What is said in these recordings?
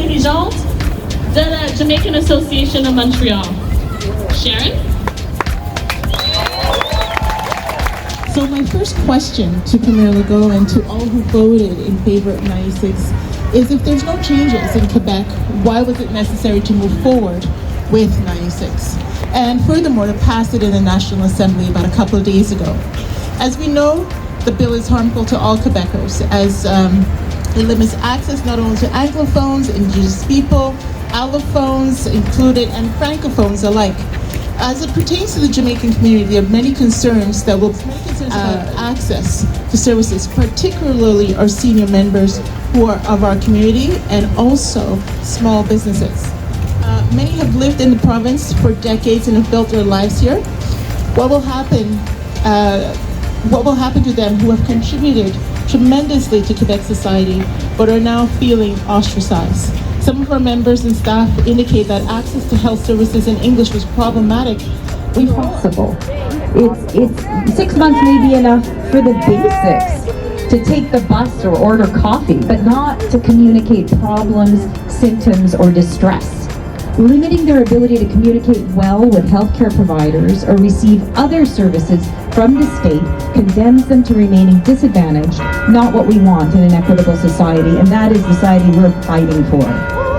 dirigeante de la Jamaican Association of Montreal. Sharon? So my first question to Premier Legault and to all who voted in favor of 96 is, if there's no changes in Quebec, why was it necessary to move forward with 96? And furthermore, to pass it in the National Assembly about a couple of days ago. As we know, the bill is harmful to all Quebecers, as it limits access not only to Anglophones, Indigenous people, allophones included, and Francophones alike. As it pertains to the Jamaican community, there are many concerns that will access to services, particularly our senior members who are of our community, and also small businesses. Many have lived in the province for decades and have built their lives here. What will happen to them who have contributed tremendously to Quebec society but are now feeling ostracized? Some of our members and staff indicate that access to health services in English was problematic. Impossible. It's 6 months may be enough for the basics, to take the bus or order coffee, but not to communicate problems, symptoms, or distress. Limiting their ability to communicate well with healthcare providers or receive other services from the state condemns them to remaining disadvantaged, not what we want in an equitable society, and that is the society we're fighting for.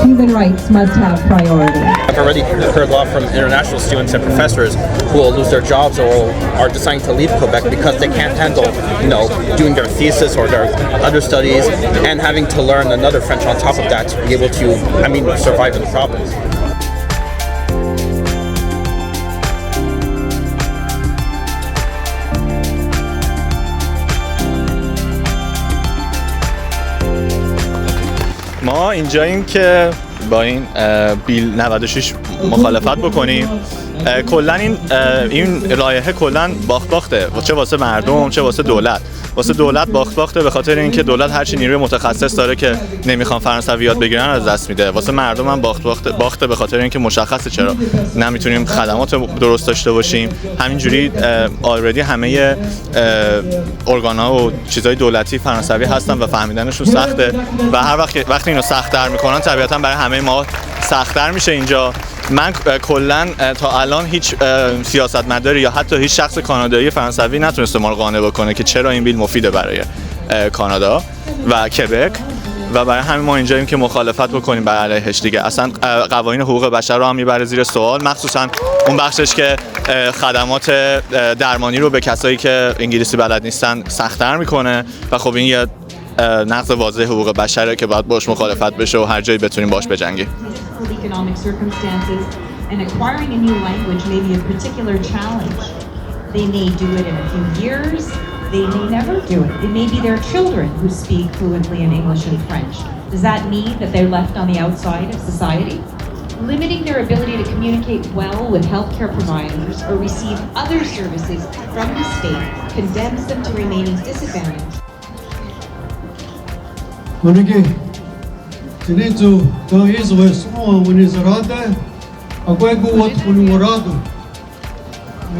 Human rights must have priority. I've already heard a lot from international students and professors who will lose their jobs or are deciding to leave Quebec because they can't handle, doing their thesis or their other studies and having to learn another French on top of that to be able to, survive in the province. ما اینجاییم که با این بیل 96 مخالفت بکنیم. کلا این لایحه کلا باخته، چه واسه مردم چه واسه دولت. واسه دولت باخته به خاطر اینکه دولت هرچی نیروی متخصص داره که نمیخوان فرانسوی یاد بگیرن از دست میده. واسه مردم هم باخته به خاطر اینکه مشخصه چرا نمیتونیم خدمات درست داشته باشیم. همینجوری آلردی همه ارگان‌ها و چیزای دولتی فرانسوی هستن و فهمیدنشون سخته و هر وقتی اینو سخت‌تر میکنن طبیعتاً برای همه ما سخت‌تر میشه اینجا. من کلا تا الان هیچ سیاستمداری یا حتی هیچ شخص کانادایی فرانسوی نتونسته ما رو قانع بکنه که چرا این بیل مفیده برای کانادا و کبک و برای همین ما اینجاییم که مخالفت بکنیم بر علیهش دیگه. اصلا قوانین حقوق بشر رو هم میبره زیر سوال، مخصوصا اون بخشش که خدمات درمانی رو به کسایی که انگلیسی بلد نیستن سخت‌تر میکنه و خب این یه نقض واضح حقوق بشره که باید باش مخالفت بشه و هر جایی بتونیم باش بجنگیم. Economic circumstances and acquiring a new language may be a particular challenge. They may do it in a few years, they may never do it. It may be their children who speak fluently in English and French. Does that mean that they're left on the outside of society? Limiting their ability to communicate well with healthcare providers or receive other services from the state condemns them to remaining disadvantaged. Tinenzo da Israel soa unizarada agwego wat unwarado.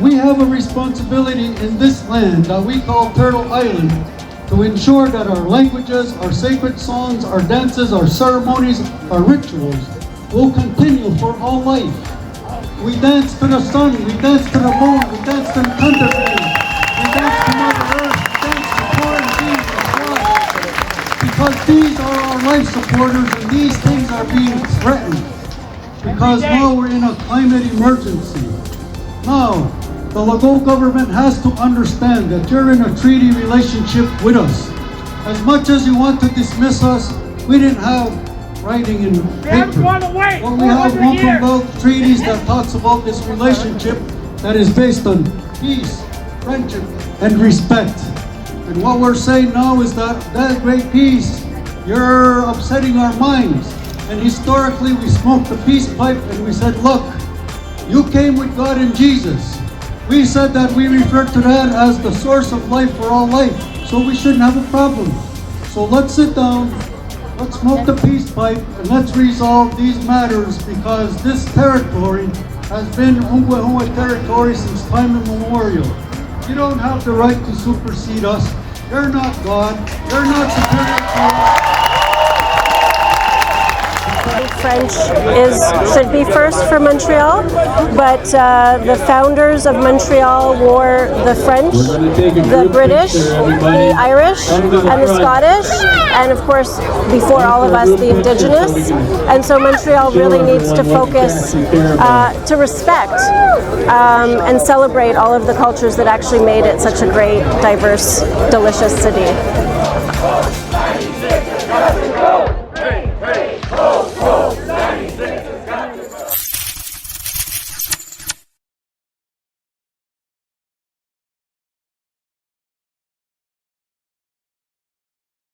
We have a responsibility in this land that we call Turtle Island to ensure that our languages, our sacred songs, our dances, our ceremonies, our rituals will continue for all life. We dance to the sun, we dance to the moon, we dance to the thunder, we dance to Mother Earth, we dance to quarantine, because these are our life supporters and these things are being threatened. Because now we're in a climate emergency. Now, the Legault government has to understand that you're in a treaty relationship with us. As much as you want to dismiss us, we didn't have writing in paper. But we have Mونترال treaties that talks about this relationship that is based on peace, friendship, and respect. And what we're saying now is that great peace, you're upsetting our minds. And historically, we smoked the peace pipe and we said, look, you came with God and Jesus. We said that we refer to that as the source of life for all life. So we shouldn't have a problem. So let's sit down, let's smoke the peace pipe, and let's resolve these matters, because this territory has been Ungwahua territory since time immemorial. You don't have the right to supersede us. You're not God. You're not superior to us. French should be first for Montreal, but the founders of Montreal wore the French, the British, the Irish, and the Scottish, and of course, before all of us, the Indigenous. And so Montreal really needs to focus to respect and celebrate all of the cultures that actually made it such a great, diverse, delicious city.